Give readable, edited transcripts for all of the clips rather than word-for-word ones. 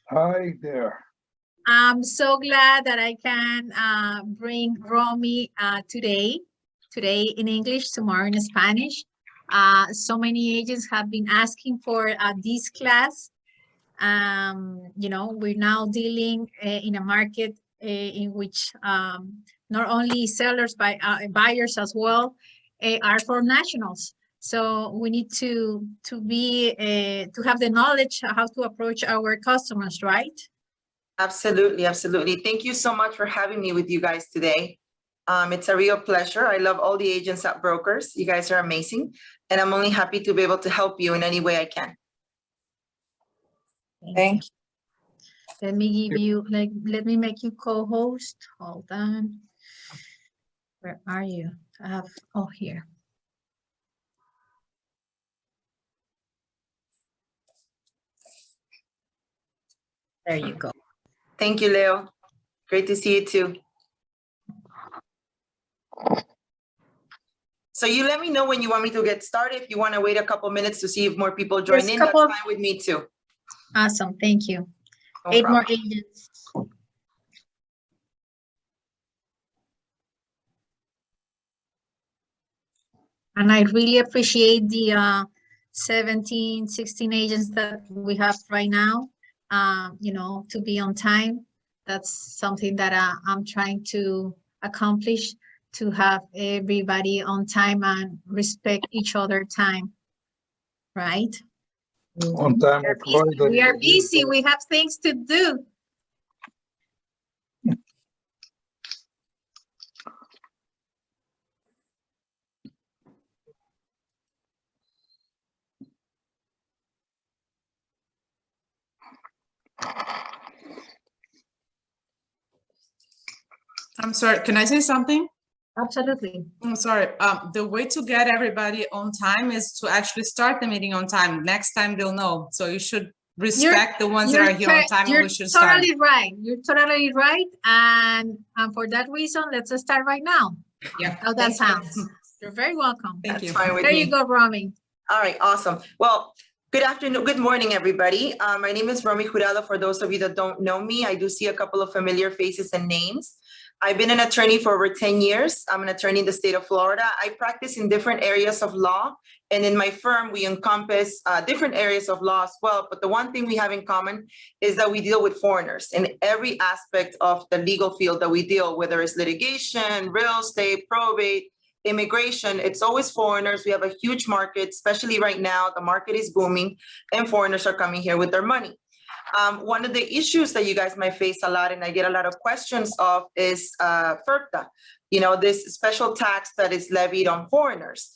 Hi there. I'm so glad that I can bring Romy today in English, tomorrow in Spanish. So many agents have been asking for this class. We're now dealing in a market in which not only sellers but buyers as well are for nationals. So we need to have the knowledge how to approach our customers, right? Absolutely, absolutely. Thank you so much for having me with you guys today. It's a real pleasure. I love all the agents at Brokers. You guys are amazing. And I'm only happy to be able to help you in any way I can. Thank you. Let me give you, let me make you co-host. Hold on. Where are you? I have, oh, here. There you go. Thank you, Leo. Great to see you too. So you let me know when you want me to get started. If you want to wait a couple minutes to see if more people join in, that's fine with me too. Awesome, thank you. No 8 problem. more agents. And I really appreciate the 17, 16 agents that we have right now, to be on time. That's something that I'm trying to accomplish, to have everybody on time and respect each other time, right? On time of Friday. We are busy, we have things to do. I'm sorry, can I say something? Absolutely. I'm sorry. The way to get everybody on time is to actually start the meeting on time. Next time they'll know. So you should respect the ones that are here on time, and we should start. You're totally right. You're totally right. And for that reason, let's start right now. Yeah. How that sounds. You're very welcome. Thank you. Fine with There me. you go, Romy. All right, awesome. Well, good afternoon, good morning, everybody. My name is Romy Jurado. For those of you that don't know me, I do see a couple of familiar faces and names. I've been an attorney for over 10 years. I'm an attorney in the state of Florida. I practice in different areas of law. And in my firm, we encompass different areas of law as well. But the one thing we have in common is that we deal with foreigners in every aspect of the legal field that we deal, whether it's litigation, real estate, probate, immigration. It's always foreigners. We have a huge market, especially right now. The market is booming and foreigners are coming here with their money. One of the issues that you guys might face a lot, and I get a lot of questions of, is Firpta, this special tax that is levied on foreigners.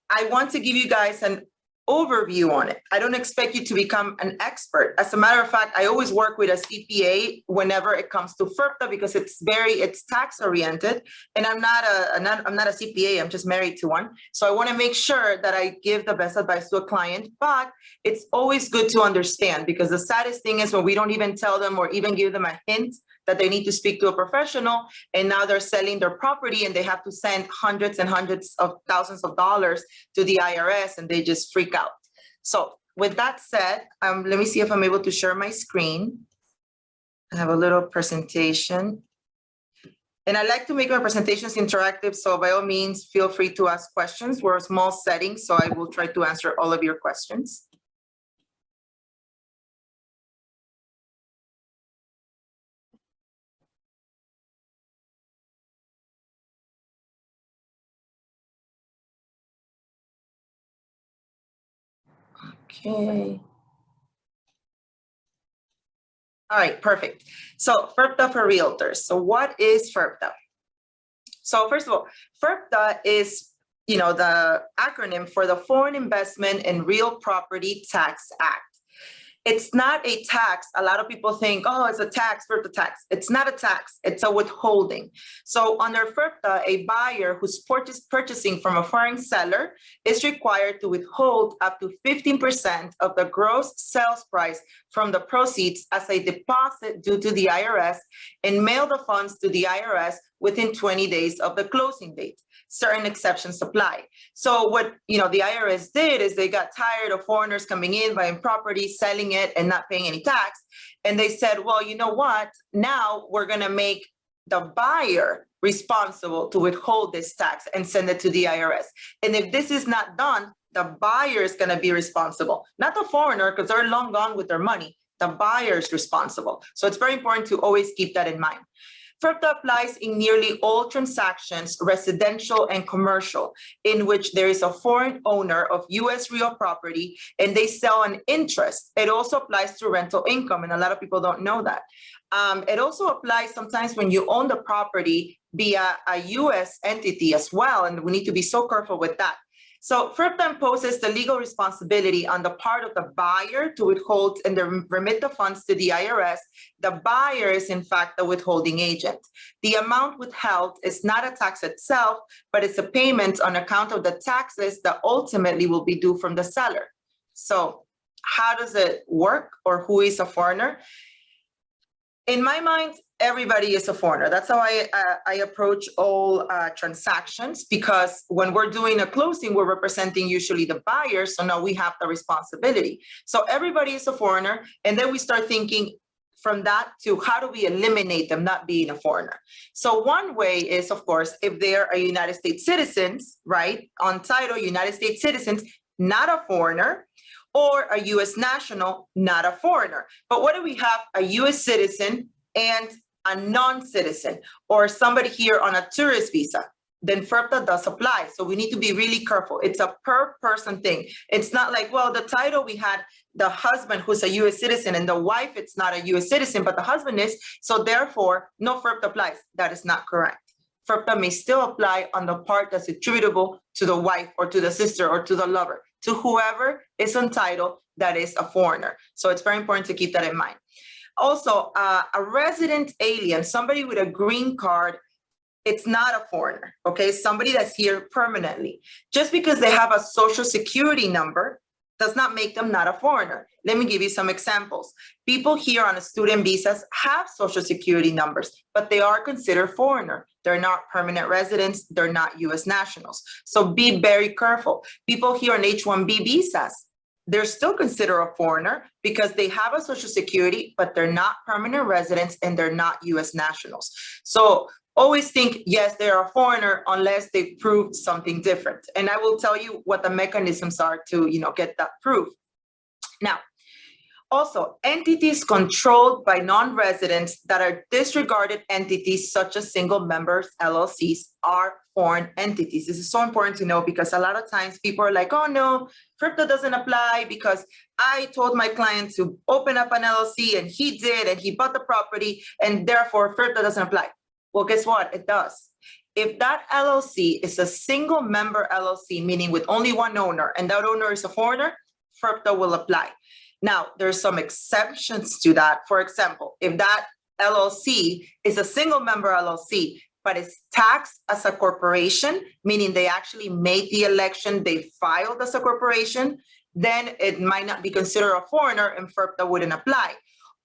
I want to give you guys an overview on it. I don't expect you to become an expert. As a matter of fact, I always work with a CPA whenever it comes to Firpta because it's tax oriented, and I'm not a CPA. I'm just married to one. So I want to make sure that I give the best advice to a client, but it's always good to understand, because the saddest thing is when we don't even tell them or even give them a hint that they need to speak to a professional, and now they're selling their property and they have to send hundreds and hundreds of thousands of dollars to the IRS, and they just freak out. So with that said, let me see if I'm able to share my screen. I have a little presentation. And I like to make my presentations interactive, so by all means, feel free to ask questions. We're a small setting, so I will try to answer all of your questions. Okay. All right, perfect. So Firpta for realtors. So what is Firpta? So first of all, Firpta is, the acronym for the Foreign Investment in Real Property Tax Act. It's not a tax. A lot of people think, oh, it's a tax, Firpta tax. It's not a tax, it's a withholding. So under Firpta, a buyer who's purchasing from a foreign seller is required to withhold up to 15% of the gross sales price from the proceeds as a deposit due to the IRS and mail the funds to the IRS within 20 days of the closing date. Certain exceptions apply. So what the IRS did is they got tired of foreigners coming in, buying property, selling it and not paying any tax. And they said, well, you know what? Now we're going to make the buyer responsible to withhold this tax and send it to the IRS. And if this is not done, the buyer is going to be responsible, not the foreigner, because they're long gone with their money. The buyer is responsible. So it's very important to always keep that in mind. Firpta applies in nearly all transactions, residential and commercial, in which there is a foreign owner of U.S. real property and they sell an interest. It also applies to rental income, and a lot of people don't know that. It also applies sometimes when you own the property via a U.S. entity as well, and we need to be so careful with that. So Firpta imposes the legal responsibility on the part of the buyer to withhold and remit the funds to the IRS. The buyer is in fact the withholding agent. The amount withheld is not a tax itself, but it's a payment on account of the taxes that ultimately will be due from the seller. So how does it work, or who is a foreigner? In my mind, everybody is a foreigner. That's how I approach all transactions, because when we're doing a closing, we're representing usually the buyer. So now we have the responsibility. So everybody is a foreigner. And then we start thinking from that to how do we eliminate them not being a foreigner? So one way is, of course, if they're a United States citizens, right? On title, United States citizens, not a foreigner, or a U.S. national, not a foreigner. But what do we have? A U.S. citizen and a non-citizen, or somebody here on a tourist visa, then Firpta does apply. So we need to be really careful. It's a per person thing. It's not like, well, the title we had the husband who's a U.S. citizen and the wife, it's not a U.S. citizen, but the husband is. So therefore, no Firpta applies. That is not correct. Firpta may still apply on the part that's attributable to the wife or to the sister or to the lover, to whoever is on title that is a foreigner. So it's very important to keep that in mind. Also, a resident alien, somebody with a green card, it's not a foreigner, okay? Somebody that's here permanently. Just because they have a social security number does not make them not a foreigner. Let me give you some examples. People here on student visas have social security numbers, but they are considered foreigner. They're not permanent residents. They're not U.S. nationals. So be very careful. People here on H-1B visas, they're still considered a foreigner because they have a social security, but they're not permanent residents and they're not U.S. nationals. So always think, yes, they're a foreigner unless they prove something different. And I will tell you what the mechanisms are to, get that proof. Now, also, entities controlled by non-residents that are disregarded entities such as single members, LLCs, are foreign entities. This is so important to know because a lot of times people are like, oh no, Firpta doesn't apply because I told my client to open up an LLC and he did and he bought the property and therefore Firpta doesn't apply. Well, guess what? It does. If that LLC is a single member LLC, meaning with only one owner, and that owner is a foreigner, Firpta will apply. Now, there's some exceptions to that. For example, if that LLC is a single member LLC, but it's taxed as a corporation, meaning they actually made the election, they filed as a corporation, then it might not be considered a foreigner and Firpta wouldn't apply.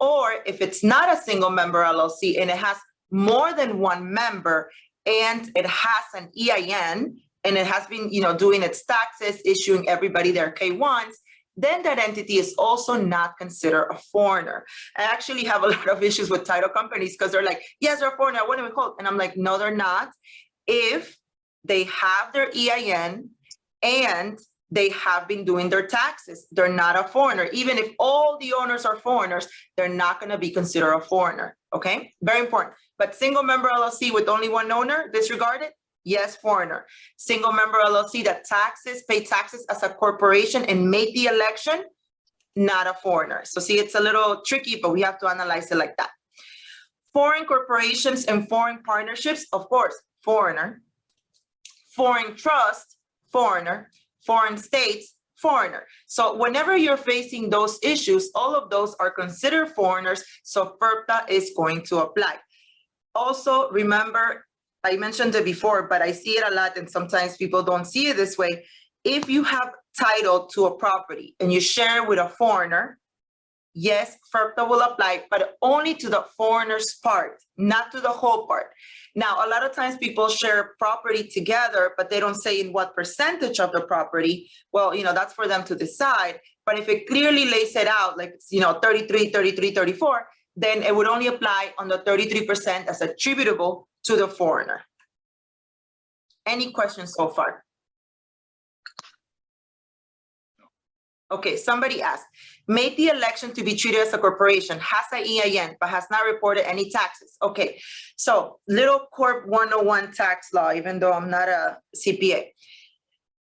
Or if it's not a single member LLC and it has more than one member and it has an EIN and it has been, doing its taxes, issuing everybody their K-1s, then that entity is also not considered a foreigner. I actually have a lot of issues with title companies because they're like, yes, they're a foreigner, I want to withhold. And I'm like, no, they're not. If they have their EIN and they have been doing their taxes, they're not a foreigner. Even if all the owners are foreigners, they're not going to be considered a foreigner, okay? Very important. But single member LLC with only one owner, disregarded? Yes, foreigner. Single member LLC that pay taxes as a corporation and made the election, not a foreigner. So see, it's a little tricky, but we have to analyze it like that. Foreign corporations and foreign partnerships, of course, foreigner. Foreign trust, foreigner. Foreign states, foreigner. So whenever you're facing those issues, all of those are considered foreigners. So Firpta is going to apply. Also, remember, I mentioned it before, but I see it a lot and sometimes people don't see it this way. If you have title to a property and you share it with a foreigner, yes, Firpta will apply, but only to the foreigner's part, not to the whole part. Now, a lot of times people share property together, but they don't say in what percentage of the property. Well, that's for them to decide. But if it clearly lays it out, like, 33, 33, 34, then it would only apply on the 33% as attributable to the foreigner. Any questions so far? Okay, somebody asked, made the election to be treated as a corporation, has an EIN, but has not reported any taxes. Okay, so little Corp 101 tax law, even though I'm not a CPA.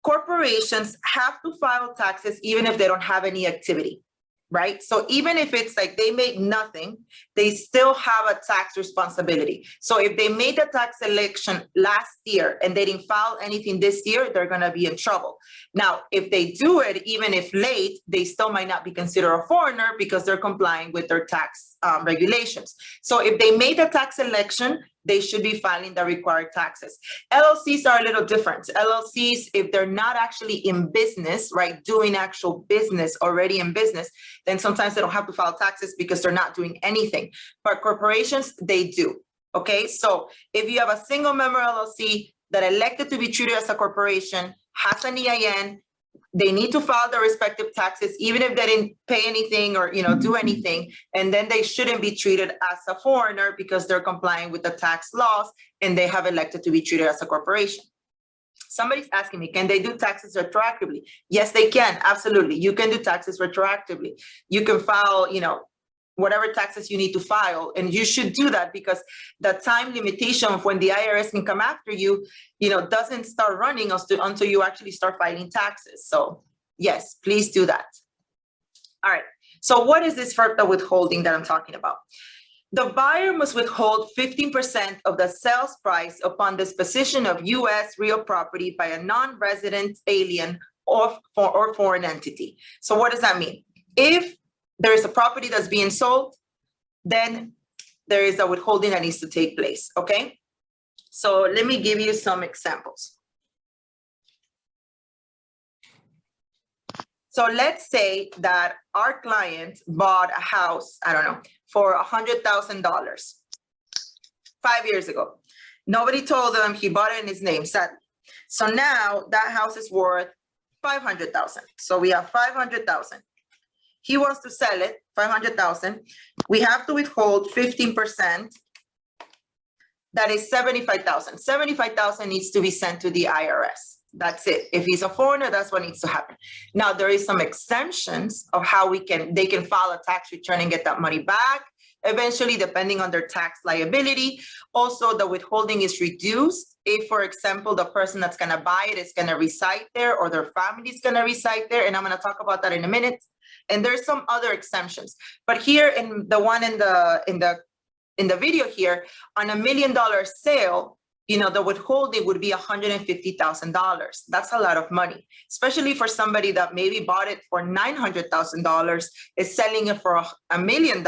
Corporations have to file taxes even if they don't have any activity, right? So even if it's like they made nothing, they still have a tax responsibility. So if they made the tax election last year and they didn't file anything this year, they're gonna be in trouble. Now, if they do it, even if late, they still might not be considered a foreigner because they're complying with their tax regulations. So if they made a tax election, they should be filing the required taxes. LLCs are a little different. LLCs, if they're not actually in business, right, doing actual business, already in business, then sometimes they don't have to file taxes because they're not doing anything. But corporations, they do, okay? So if you have a single member LLC that elected to be treated as a corporation, has an EIN, they need to file their respective taxes, even if they didn't pay anything or do anything, and then they shouldn't be treated as a foreigner because they're complying with the tax laws and they have elected to be treated as a corporation. Somebody's asking me, can they do taxes retroactively? Yes, they can, absolutely. You can do taxes retroactively. You can file, whatever taxes you need to file, and you should do that because the time limitation of when the IRS can come after you, doesn't start running until you actually start filing taxes. So yes, please do that. All right, so what is this Firpta withholding that I'm talking about? The buyer must withhold 15% of the sales price upon disposition of U.S. real property by a non-resident alien or foreign entity. So what does that mean? If there is a property that's being sold, then there is a withholding that needs to take place, okay? So let me give you some examples. So let's say that our client bought a house, I don't know, for $100,000 5 years ago. Nobody told him, he bought it in his name, sadly. So now that house is worth $500,000. So we have $500,000. He wants to sell it, $500,000. We have to withhold 15%. That is $75,000. $75,000 needs to be sent to the IRS. That's it. If he's a foreigner, that's what needs to happen. Now, there is some exemptions of how they can file a tax return and get that money back eventually, depending on their tax liability. Also, the withholding is reduced if, for example, the person that's going to buy it is going to reside there or their family is going to reside there. And I'm going to talk about that in a minute. And there's some other exemptions, but here in the one in the video here, on $1 million sale, the withholding would be $150,000. That's a lot of money, especially for somebody that maybe bought it for $900,000, is selling it for $1 million,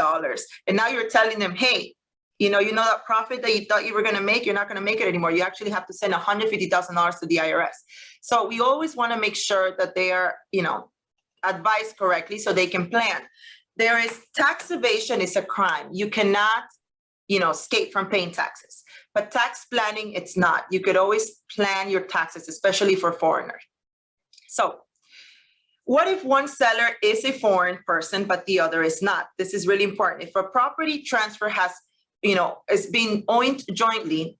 and now you're telling them, hey, that profit that you thought you were going to make, you're not going to make it anymore. You actually have to send $150,000 to the IRS. So we always want to make sure that they are, advised correctly so they can plan. There is tax evasion is a crime. You cannot, escape from paying taxes. But tax planning, it's not. You could always plan your taxes, especially for foreigners. So what if one seller is a foreign person, but the other is not? This is really important. If a property transfer has, is being owned jointly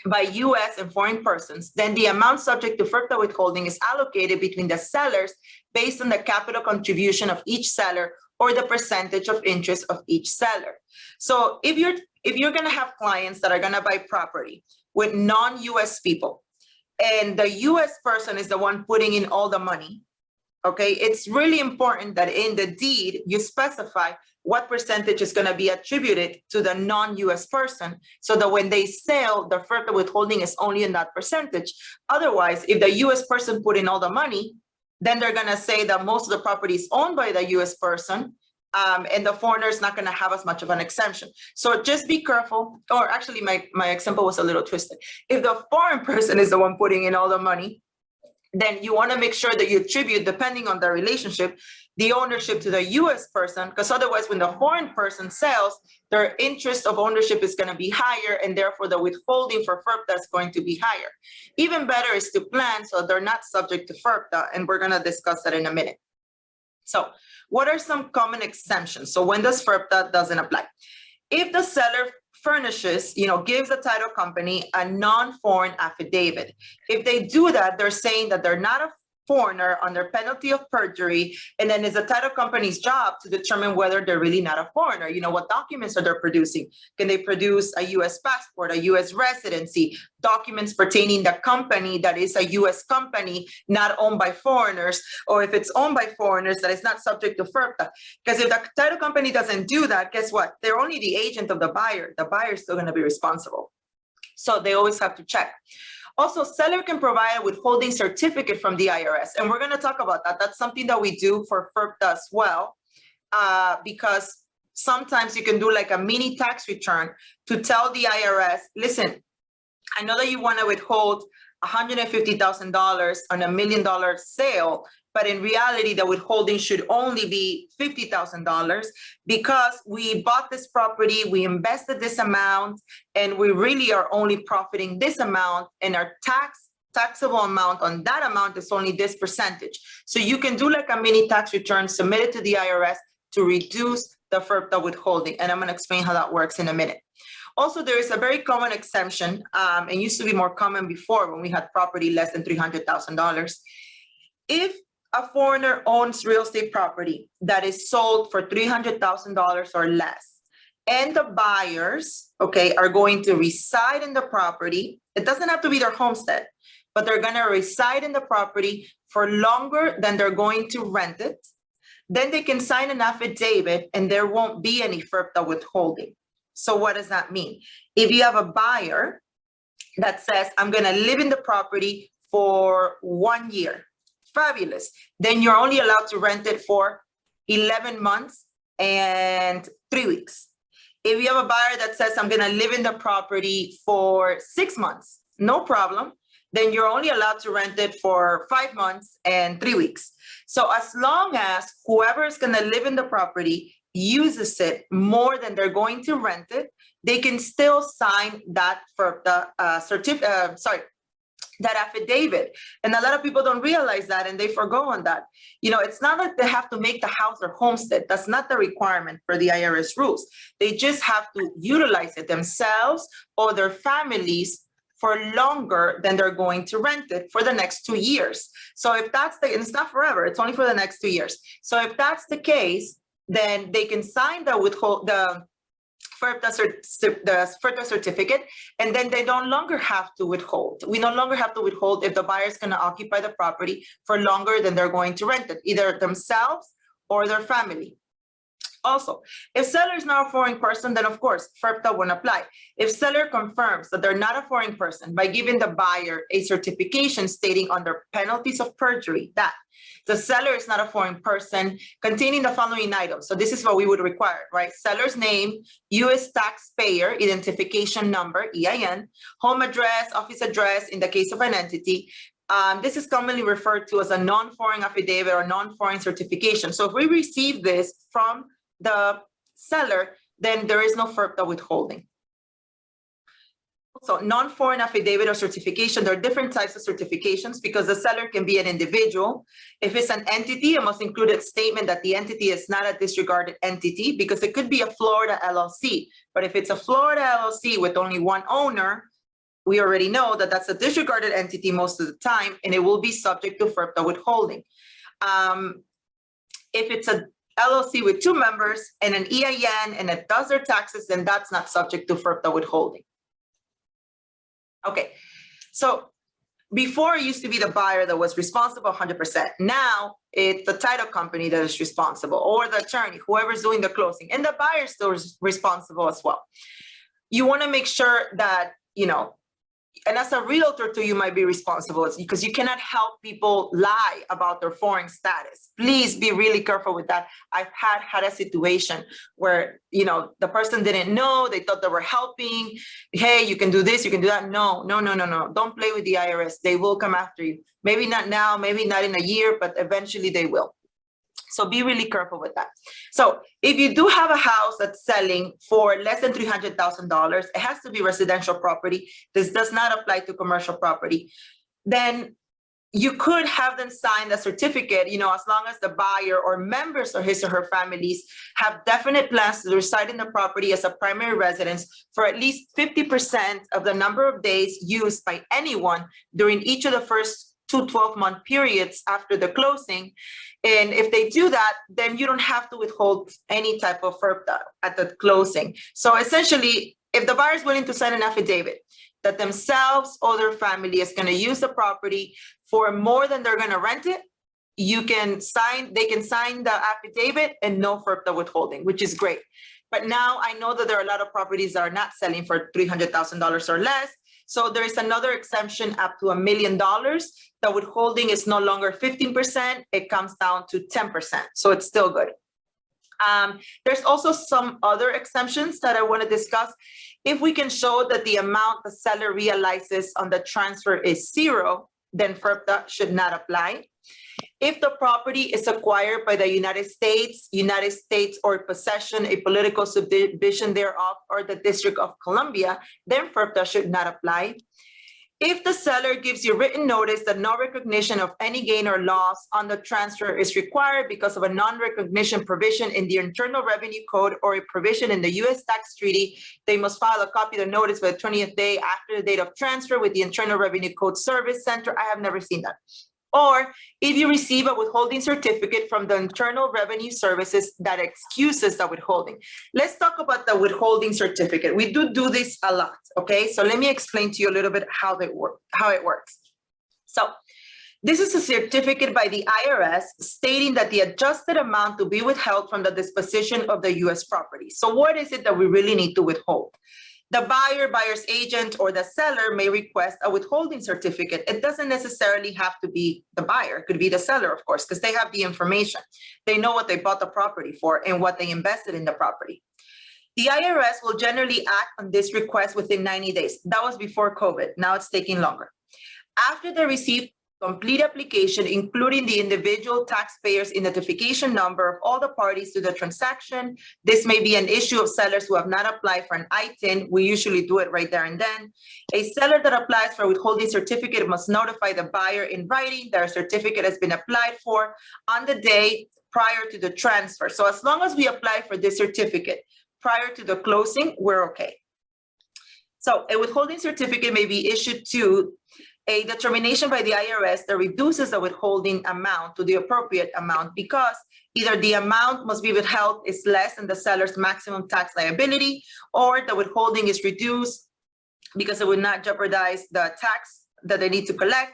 by U.S. and foreign persons, then the amount subject to Firpta withholding is allocated between the sellers based on the capital contribution of each seller or the percentage of interest of each seller. So if you're going to have clients that are going to buy property with non-U.S. people, and the U.S. person is the one putting in all the money, okay, it's really important that in the deed you specify what percentage is going to be attributed to the non-U.S. person, so that when they sell, the Firpta withholding is only in that percentage. Otherwise, if the U.S. person put in all the money, then they're going to say that most of the property is owned by the U.S. person, and the foreigner is not going to have as much of an exemption. So just be careful. Or actually, my example was a little twisted. If the foreign person is the one putting in all the money, then you want to make sure that you attribute, depending on the relationship, the ownership to the US person, because otherwise when the foreign person sells, their interest of ownership is going to be higher, and therefore the withholding for Firpta is going to be higher. Even better is to plan so they're not subject to Firpta, and we're going to discuss that in a minute. So what are some common exemptions? So when does Firpta doesn't apply? If the seller furnishes, gives the title company a non-foreign affidavit. If they do that, they're saying that they're not a foreigner under penalty of perjury, and then it's the title company's job to determine whether they're really not a foreigner. What documents are they producing? Can they produce a US passport, a US residency, documents pertaining to the company that is a US company not owned by foreigners, or if it's owned by foreigners that is not subject to Firpta? Because if the title company doesn't do that, guess what? They're only the agent of the buyer. The buyer is still going to be responsible. So they always have to check. Also, seller can provide a withholding certificate from the IRS. And we're going to talk about that. That's something that we do for Firpta as well, because sometimes you can do like a mini tax return to tell the IRS, listen, I know that you want to withhold $150,000 on $1 million sale, but in reality, the withholding should only be $50,000 because we bought this property, we invested this amount, and we really are only profiting this amount, and our taxable amount on that amount is only this percentage. So you can do like a mini tax return, submit it to the IRS to reduce the Firpta withholding. And I'm going to explain how that works in a minute. Also, there is a very common exemption, and used to be more common before when we had property less than $300,000. If a foreigner owns real estate property that is sold for $300,000 or less, and the buyers, are going to reside in the property, it doesn't have to be their homestead, but they're going to reside in the property for longer than they're going to rent it, then they can sign an affidavit and there won't be any Firpta withholding. So what does that mean? If you have a buyer that says, I'm going to live in the property for 1 year, fabulous. Then you're only allowed to rent it for 11 months and 3 weeks. If you have a buyer that says, I'm going to live in the property for 6 months, no problem. Then you're only allowed to rent it for 5 months and 3 weeks. So as long as whoever is going to live in the property uses it more than they're going to rent it, they can still sign that for the that affidavit. And a lot of people don't realize that, and they forgo on that. It's not that they have to make the house their homestead. That's not the requirement for the IRS rules. They just have to utilize it themselves or their families for longer than they're going to rent it for the next 2 years. So if that's and it's not forever, it's only for the next 2 years. So if that's the case, then they can sign the Firpta certificate, and then they no longer have to withhold. We no longer have to withhold if the buyer is going to occupy the property for longer than they're going to rent it, either themselves or their family. Also, if seller is not a foreign person, then of course, Firpta won't apply. If seller confirms that they're not a foreign person by giving the buyer a certification stating under penalties of perjury that the seller is not a foreign person containing the following items. So this is what we would require, right? Seller's name, U.S. taxpayer identification number, EIN, home address, office address in the case of an entity. This is commonly referred to as a non-foreign affidavit or non-foreign certification. So if we receive this from the seller, then there is no Firpta withholding. So non-foreign affidavit or certification, there are different types of certifications because the seller can be an individual. If it's an entity, it must include a statement that the entity is not a disregarded entity, because it could be a Florida LLC. But if it's a Florida LLC with only one owner, we already know that that's a disregarded entity most of the time, and it will be subject to Firpta withholding. If it's a LLC with 2 members and an EIN and it does their taxes, then that's not subject to Firpta withholding. Okay, so before it used to be the buyer that was responsible 100%. Now it's the title company that is responsible, or the attorney, whoever's doing the closing, and the buyer is still responsible as well. You want to make sure that, and as a realtor too, you might be responsible because you cannot help people lie about their foreign status. Please be really careful with that. I've had a situation where, the person didn't know, they thought they were helping. Hey, you can do this, you can do that. No. Don't play with the IRS. They will come after you. Maybe not now, maybe not in a year, but eventually they will. So be really careful with that. So if you do have a house that's selling for less than $300,000, it has to be residential property. This does not apply to commercial property. Then you could have them sign the certificate, as long as the buyer or members of his or her families have definite plans to reside in the property as a primary residence for at least 50% of the number of days used by anyone during each of the first 2 12-month periods after the closing. And if they do that, then you don't have to withhold any type of Firpta at the closing. So essentially, if the buyer is willing to sign an affidavit that themselves or their family is going to use the property for more than they're going to rent it, they can sign the affidavit and no Firpta withholding, which is great. But now I know that there are a lot of properties that are not selling for $300,000 or less. So there is another exemption up to $1 million. The withholding is no longer 15%, it comes down to 10%. So it's still good. There's also some other exemptions that I want to discuss. If we can show that the amount the seller realizes on the transfer is zero, then Firpta should not apply. If the property is acquired by the United States or possession, a political subdivision thereof, or the District of Columbia, then Firpta should not apply. If the seller gives you written notice that no recognition of any gain or loss on the transfer is required because of a non-recognition provision in the Internal Revenue Code or a provision in the U.S. tax treaty, they must file a copy of the notice by the 20th day after the date of transfer with the Internal Revenue Code Service Center. I have never seen that. Or if you receive a withholding certificate from the Internal Revenue Services that excuses the withholding. Let's talk about the withholding certificate. We do this a lot, okay? So let me explain to you a little bit how it works. So this is a certificate by the IRS stating that the adjusted amount to be withheld from the disposition of the U.S. property. So what is it that we really need to withhold? The buyer, buyer's agent, or the seller may request a withholding certificate. It doesn't necessarily have to be the buyer. It could be the seller, of course, because they have the information. They know what they bought the property for and what they invested in the property. The IRS will generally act on this request within 90 days. That was before COVID. Now it's taking longer. After they receive complete application, including the individual taxpayer's identification number of all the parties to the transaction. This may be an issue of sellers who have not applied for an ITIN. We usually do it right there and then. A seller that applies for a withholding certificate must notify the buyer in writing that a certificate has been applied for on the day prior to the transfer. So as long as we apply for this certificate prior to the closing, we're okay. So a withholding certificate may be issued to a determination by the IRS that reduces the withholding amount to the appropriate amount because either the amount must be withheld is less than the seller's maximum tax liability, or the withholding is reduced because it would not jeopardize the tax that they need to collect,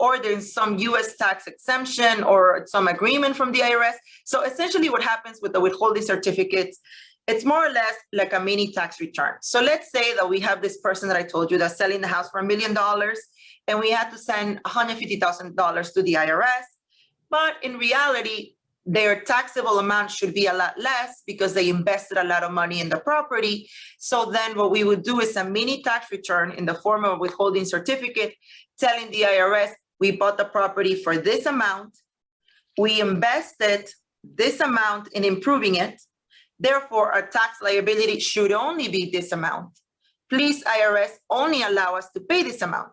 or there's some US tax exemption or some agreement from the IRS. So essentially what happens with the withholding certificates, it's more or less like a mini tax return. So let's say that we have this person that I told you that's selling the house for $1 million, and we had to send $150,000 to the IRS. But in reality, their taxable amount should be a lot less because they invested a lot of money in the property. So then what we would do is a mini tax return in the form of a withholding certificate telling the IRS, we bought the property for this amount, we invested this amount in improving it, therefore our tax liability should only be this amount. Please, IRS, only allow us to pay this amount.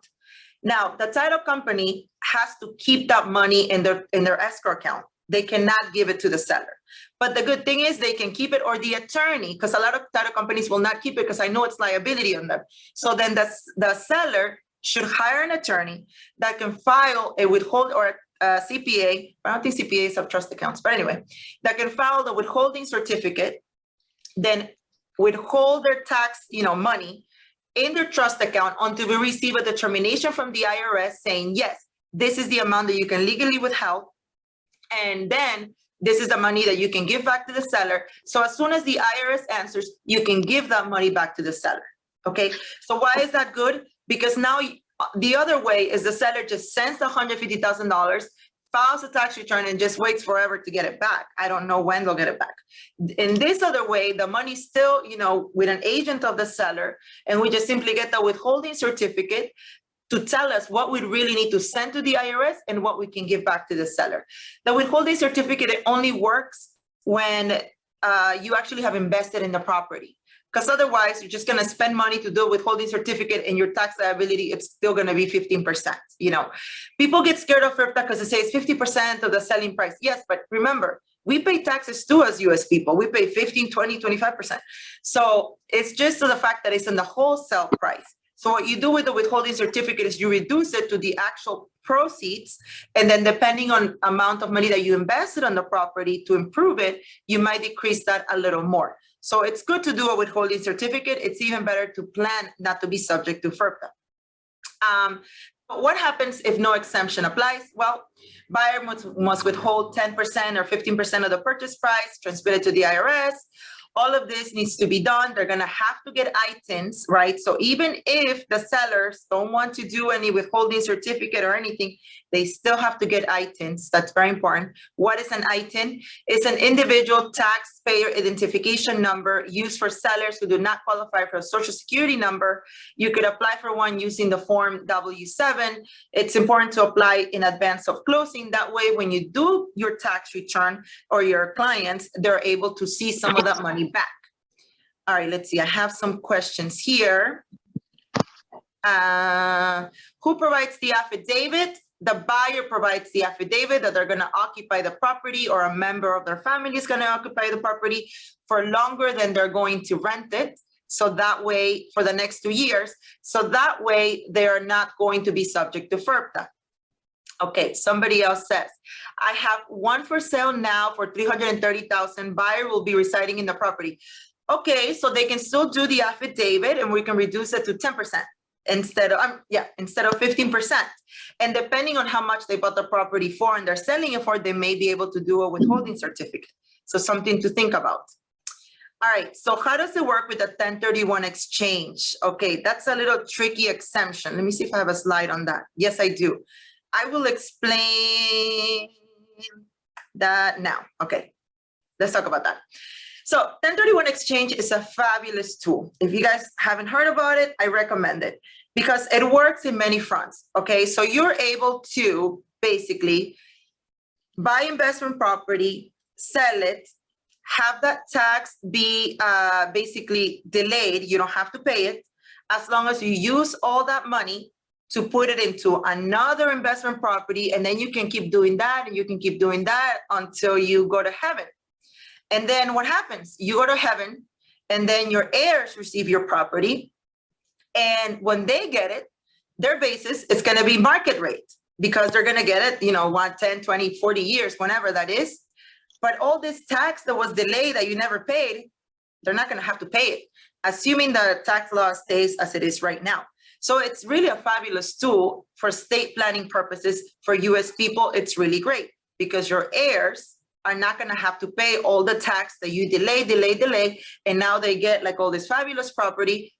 Now, the title company has to keep that money in their escrow account. They cannot give it to the seller. But the good thing is they can keep it, or the attorney, because a lot of title companies will not keep it because I know it's liability on them. So then the seller should hire an attorney that can file a withhold or a CPA. I don't think CPAs have trust accounts, but anyway, that can file the withholding certificate, then withhold their tax, money in their trust account until we receive a determination from the IRS saying, yes, this is the amount that you can legally withhold. And then this is the money that you can give back to the seller. So as soon as the IRS answers, you can give that money back to the seller. Okay. So why is that good? Because now the other way is the seller just sends the $150,000, files a tax return, and just waits forever to get it back. I don't know when they'll get it back. In this other way, the money's still, with an agent of the seller, and we just simply get the withholding certificate. to tell us what we really need to send to the IRS and what we can give back to the seller. The withholding certificate, it only works when you actually have invested in the property. Because otherwise, you're just going to spend money to do a withholding certificate, and your tax liability, it's still going to be 15%. You know, people get scared of Firpta because it says 50% of the selling price. Yes, but remember, we pay taxes too as US people. We pay 15, 20, 25%. So it's just the fact that it's in the wholesale price. So what you do with the withholding certificate is you reduce it to the actual proceeds. And then depending on amount of money that you invested on the property to improve it, you might decrease that a little more. So it's good to do a withholding certificate. It's even better to plan not to be subject to Firpta. But what happens if no exemption applies? Well, buyer must withhold 10% or 15% of the purchase price, transmit it to the IRS. All of this needs to be done. They're going to have to get ITINs, right? So even if the sellers don't want to do any withholding certificate or anything, they still have to get ITINs. That's very important. What is an ITIN? It's an individual taxpayer identification number used for sellers who do not qualify for a social security number. You could apply for one using the form W-7. It's important to apply in advance of closing. That way, when you do your tax return or your clients, they're able to see some of that money back. All right, let's see. I have some questions here. Who provides the affidavit? The buyer provides the affidavit that they're going to occupy the property, or a member of their family is going to occupy the property for longer than they're going to rent it. So that way, for the next 2 years, so that way they are not going to be subject to Firpta. Okay, somebody else says, I have one for sale now for $330,000. Buyer will be residing in the property. Okay, so they can still do the affidavit, and we can reduce it to 10%. Instead of 15%. And depending on how much they bought the property for and they're selling it for, they may be able to do a withholding certificate. So something to think about. All right, so how does it work with the 1031 exchange? Okay, that's a little tricky exemption. Let me see if I have a slide on that. Yes, I do. I will explain that now. Okay, let's talk about that. So 1031 exchange is a fabulous tool. If you guys haven't heard about it, I recommend it because it works in many fronts. Okay, so you're able to basically buy investment property, sell it, have that tax be basically delayed. You don't have to pay it as long as you use all that money to put it into another investment property, and then you can keep doing that and you can keep doing that until you go to heaven. And then what happens? You go to heaven, and then your heirs receive your property. And when they get it, their basis is going to be market rate because they're going to get it, 1, 10, 20, 40 years, whenever that is. But all this tax that was delayed that you never paid, they're not going to have to pay it, assuming the tax law stays as it is right now. So it's really a fabulous tool for estate planning purposes. For US people, it's really great because your heirs are not going to have to pay all the tax that you delay, and now they get like all this fabulous property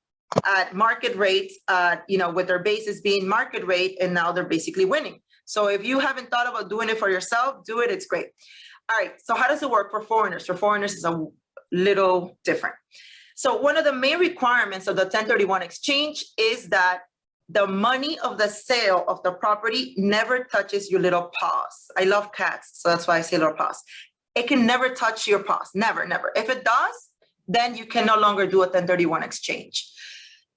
at market rates, with their basis being market rate, and now they're basically winning. So if you haven't thought about doing it for yourself, do it, it's great. All right, so how does it work for foreigners? For foreigners, it's a little different. So one of the main requirements of the 1031 exchange is that the money of the sale of the property never touches your little paws. I love cats, so that's why I say little paws. It can never touch your paws, never, never. If it does, then you can no longer do a 1031 exchange.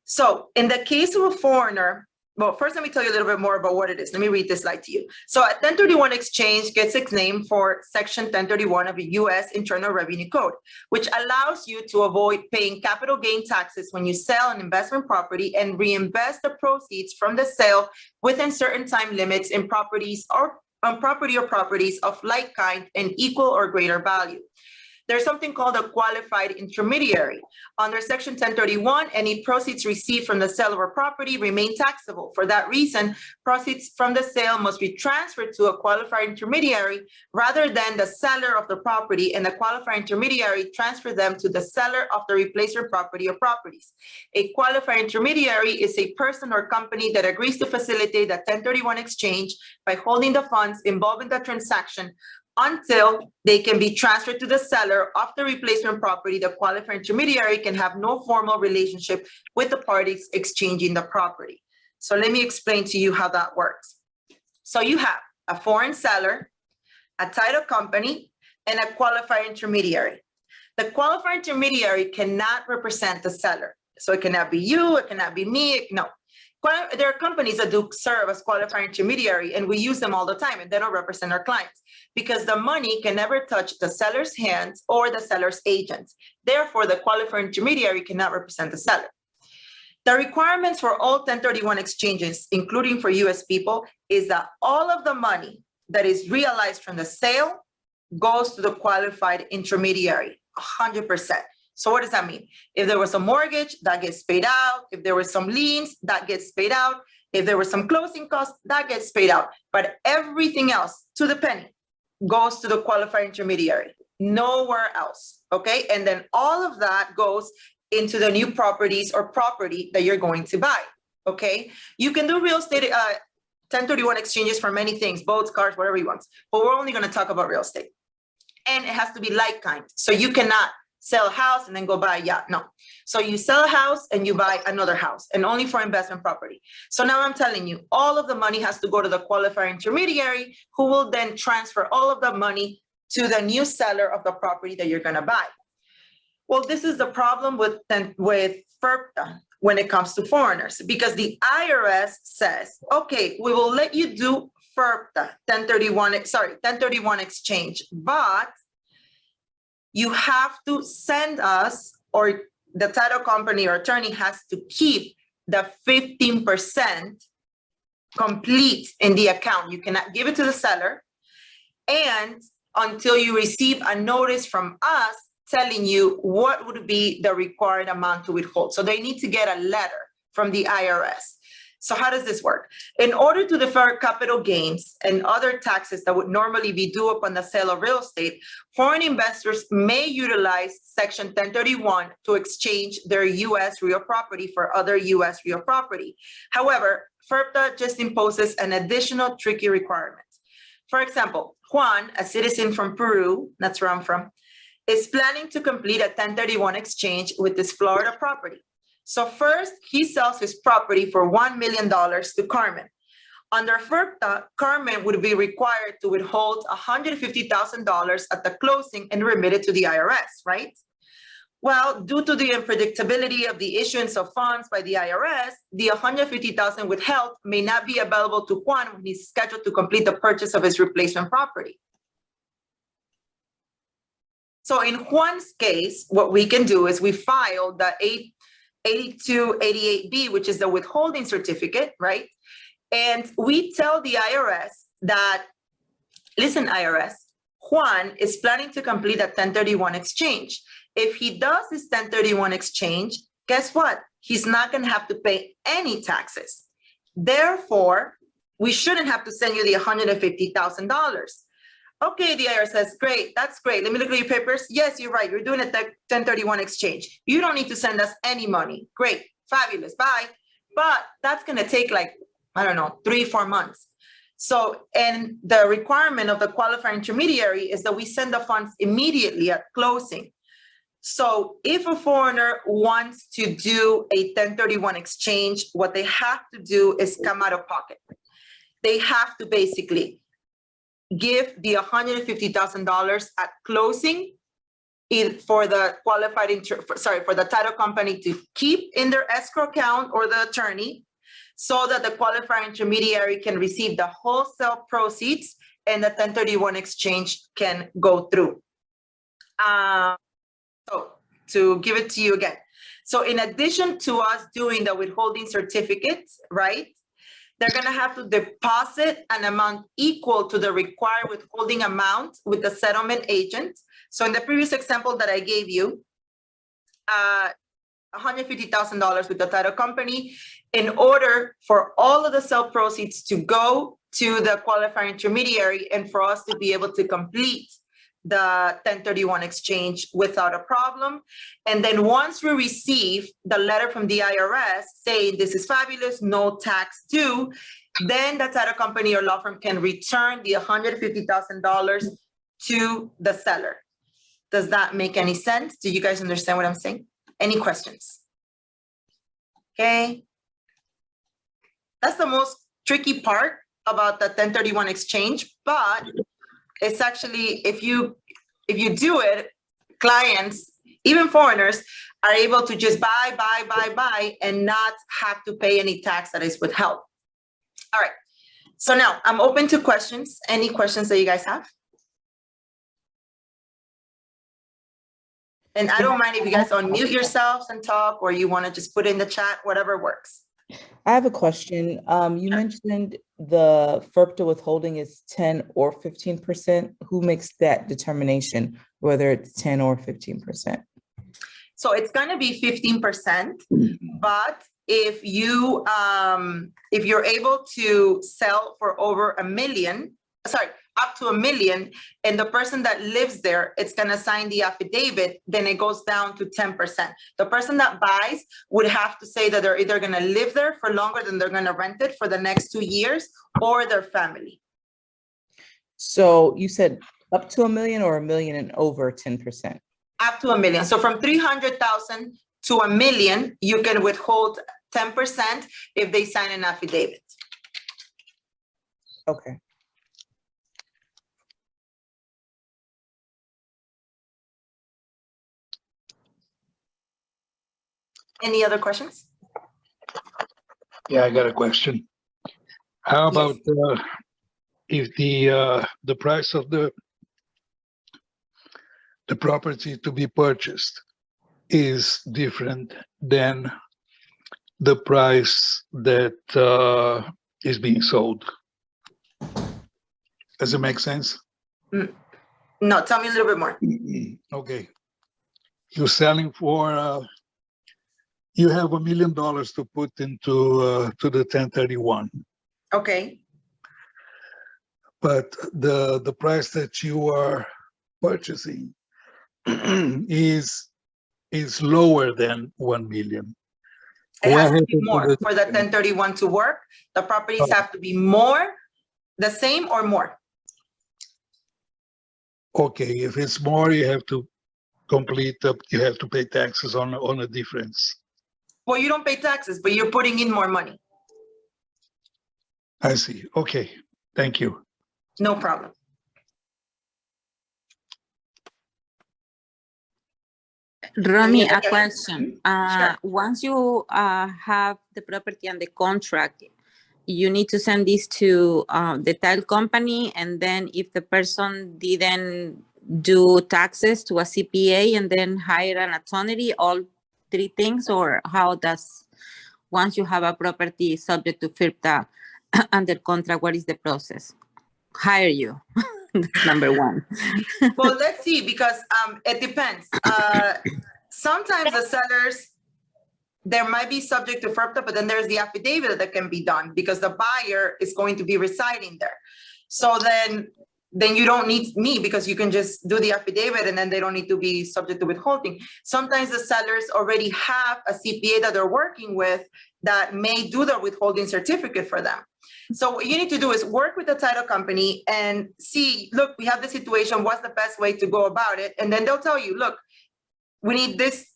So in the case of a foreigner, well, first let me tell you a little bit more about what it is. Let me read this slide to you. So a 1031 exchange gets its name for Section 1031 of the U.S. Internal Revenue Code, which allows you to avoid paying capital gain taxes when you sell an investment property and reinvest the proceeds from the sale within certain time limits in properties or on property or properties of like kind and equal or greater value. There's something called a qualified intermediary. Under Section 1031, any proceeds received from the sale of a property remain taxable. For that reason, proceeds from the sale must be transferred to a qualified intermediary rather than the seller of the property, and the qualified intermediary transfer them to the seller of the replacement property or properties. A qualified intermediary is a person or company that agrees to facilitate the 1031 exchange by holding the funds involved in the transaction until they can be transferred to the seller of the replacement property. The qualified intermediary can have no formal relationship with the parties exchanging the property. So let me explain to you how that works. So you have a foreign seller, a title company, and a qualified intermediary. The qualified intermediary cannot represent the seller. So it cannot be you, it cannot be me, no. There are companies that do serve as qualified intermediary, and we use them all the time, and they don't represent our clients because the money can never touch the seller's hands or the seller's agents. Therefore, the qualified intermediary cannot represent the seller. The requirements for all 1031 exchanges, including for US people, is that all of the money that is realized from the sale goes to the qualified intermediary, 100%. So what does that mean? If there was a mortgage, that gets paid out. If there were some liens, that gets paid out. If there were some closing costs, that gets paid out. But everything else, to the penny, goes to the qualified intermediary, nowhere else, okay? And then all of that goes into the new properties or property that you're going to buy, okay? You can do real estate 1031 exchanges for many things, boats, cars, whatever you want, but we're only gonna talk about real estate. And it has to be like kind, so you cannot sell a house and then go buy a yacht, no. So you sell a house and you buy another house, and only for investment property. So now I'm telling you, all of the money has to go to the qualified intermediary, who will then transfer all of the money to the new seller of the property that you're gonna buy. Well, this is the problem with Firpta when it comes to foreigners, because the IRS says, okay, we will let you do Firpta 1031 exchange, but you have to send us, or the title company or attorney has to keep the 15% complete in the account. You cannot give it to the seller, and until you receive a notice from us telling you what would be the required amount to withhold. So they need to get a letter from the IRS. So how does this work? In order to defer capital gains and other taxes that would normally be due upon the sale of real estate, foreign investors may utilize Section 1031 to exchange their U.S. real property for other U.S. real property. However, Firpta just imposes an additional tricky requirement. For example, Juan, a citizen from Peru, that's where I'm from, is planning to complete a 1031 exchange with his Florida property. So first, he sells his property for $1 million to Carmen. Under Firpta, Carmen would be required to withhold $150,000 at the closing and remit it to the IRS, right? Well, due to the unpredictability of the issuance of funds by the IRS, the $150,000 withheld may not be available to Juan when he's scheduled to complete the purchase of his replacement property. So in Juan's case, what we can do is we file the 8288B, which is the withholding certificate, right? And we tell the IRS that, listen, IRS, Juan is planning to complete a 1031 exchange. If he does this 1031 exchange, guess what? He's not going to have to pay any taxes. Therefore, we shouldn't have to send you the $150,000. Okay, the IRS says, great, that's great. Let me look at your papers. Yes, you're right. You're doing a 1031 exchange. You don't need to send us any money. Great, fabulous, bye. But that's going to take like, I don't know, 3-4 months. So, and the requirement of the qualified intermediary is that we send the funds immediately at closing. So if a foreigner wants to do a 1031 exchange, what they have to do is come out of pocket. They have to basically give the $150,000 at closing for the for the title company to keep in their escrow account or the attorney, so that the qualified intermediary can receive the wholesale proceeds and the 1031 exchange can go through. So to give it to you again. So in addition to us doing the withholding certificates, right? They're going to have to deposit an amount equal to the required withholding amount with the settlement agent. So in the previous example that I gave you, $150,000 with the title company, in order for all of the sale proceeds to go to the qualified intermediary and for us to be able to complete the 1031 exchange without a problem. And then once we receive the letter from the IRS saying this is fabulous, no tax due, then the title company or law firm can return the $150,000 to the seller. Does that make any sense? Do you guys understand what I'm saying? Any questions? Okay. That's the most tricky part about the 1031 exchange, but it's actually, if you do it, clients, even foreigners, are able to just buy, and not have to pay any tax that is withheld. All right, so now I'm open to questions. Any questions that you guys have? And I don't mind if you guys unmute yourselves and talk, or you want to just put in the chat, whatever works. I have a question. You mentioned the Firpta withholding is 10 or 15%. Who makes that determination, whether it's 10 or 15%? So it's going to be 15%, but if you're able to sell for over $1 million, up to $1 million, and the person that lives there, it's going to sign the affidavit, then it goes down to 10%. The person that buys would have to say that they're either going to live there for longer than they're going to rent it for the next 2 years, or their family. So you said up to $1 million or $1 million and over 10%? Up to $1 million. So from 300,000 to $1 million, you can withhold 10% if they sign an affidavit. Okay. Any other questions? Yeah, I got a question. How about if the price of the property to be purchased is different than the price that is being sold? Does it make sense? No, tell me a little bit more. Okay. You're selling for, you have $1 million to put into to the 1031. Okay. But the price that you are purchasing is lower than 1 million. It has to be more for the 1031 to work. The properties have to be more, the same, or more. Okay, if it's more, you have to you have to pay taxes on a difference. Well, you don't pay taxes, but you're putting in more money. I see. Okay, thank you. No problem. Romy, a question. Sure. Once you have the property and the contract, you need to send this to the title company, and then if the person didn't do taxes, to a CPA, and then hire an attorney, all three things, or how does, once you have a property subject to Firpta under contract, what is the process? Hire you. That's number one. Well, let's see, because it depends. Sometimes the sellers, there might be subject to Firpta, but then there's the affidavit that can be done because the buyer is going to be residing there. So then you don't need me, because you can just do the affidavit and then they don't need to be subject to withholding. Sometimes the sellers already have a CPA that they're working with that may do the withholding certificate for them. So what you need to do is work with the title company and see, look, we have the situation, what's the best way to go about it? And then they'll tell you, look, we need this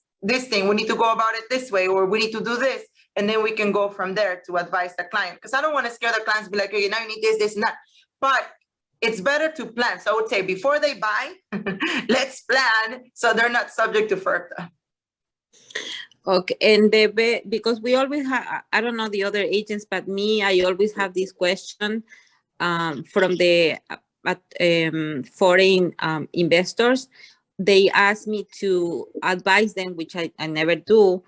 thing, we need to go about it this way, or we need to do this. And then we can go from there to advise the client. Because I don't want to scare the clients, be like, okay, now you need this, and that. But it's better to plan. So I would say before they buy, let's plan so they're not subject to Firpta. Okay, and because we always have, I don't know the other agents, but me, I always have this question from the foreign investors. They ask me to advise them, which I never do,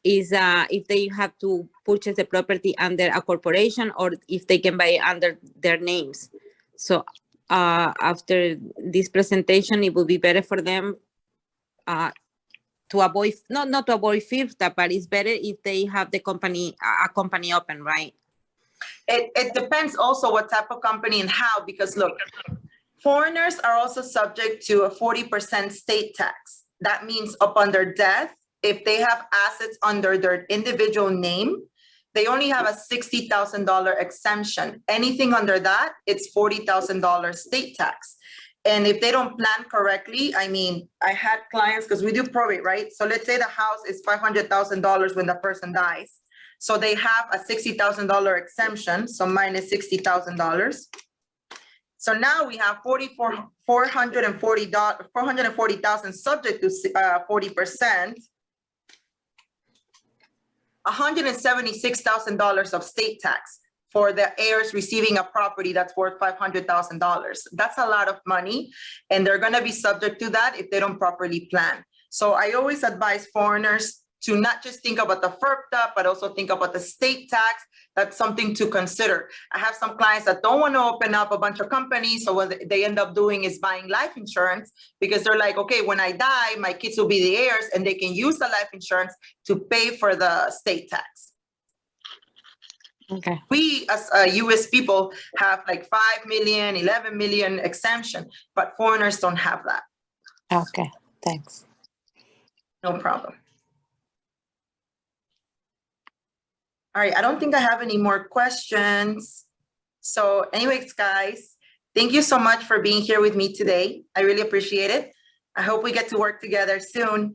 is if they have to purchase the property under a corporation or if they can buy under their names. So after this presentation, it will be better for them to avoid, not to avoid Firpta, but it's better if they have the company, a company open, right? It depends also what type of company and how, because look, foreigners are also subject to a 40% state tax. That means upon their death, if they have assets under their individual name, they only have a $60,000 exemption. Anything under that, it's $40,000 state tax. And if they don't plan correctly, I mean, I had clients, because we do probate, right? So let's say the house is $500,000 when the person dies. So they have a $60,000 exemption, so minus $60,000. So now we have 440,000 subject to 40%. $176,000 of state tax for the heirs receiving a property that's worth $500,000. That's a lot of money, and they're gonna be subject to that if they don't properly plan. So I always advise foreigners to not just think about the Firpta, but also think about the state tax. That's something to consider. I have some clients that don't want to open up a bunch of companies, so what they end up doing is buying life insurance because they're like, okay, when I die, my kids will be the heirs and they can use the life insurance to pay for the state tax. Okay. We as US people have like 5 million, 11 million exemption, but foreigners don't have that. Okay, thanks. No problem. All right, I don't think I have any more questions. So anyways, guys, thank you so much for being here with me today. I really appreciate it. I hope we get to work together soon.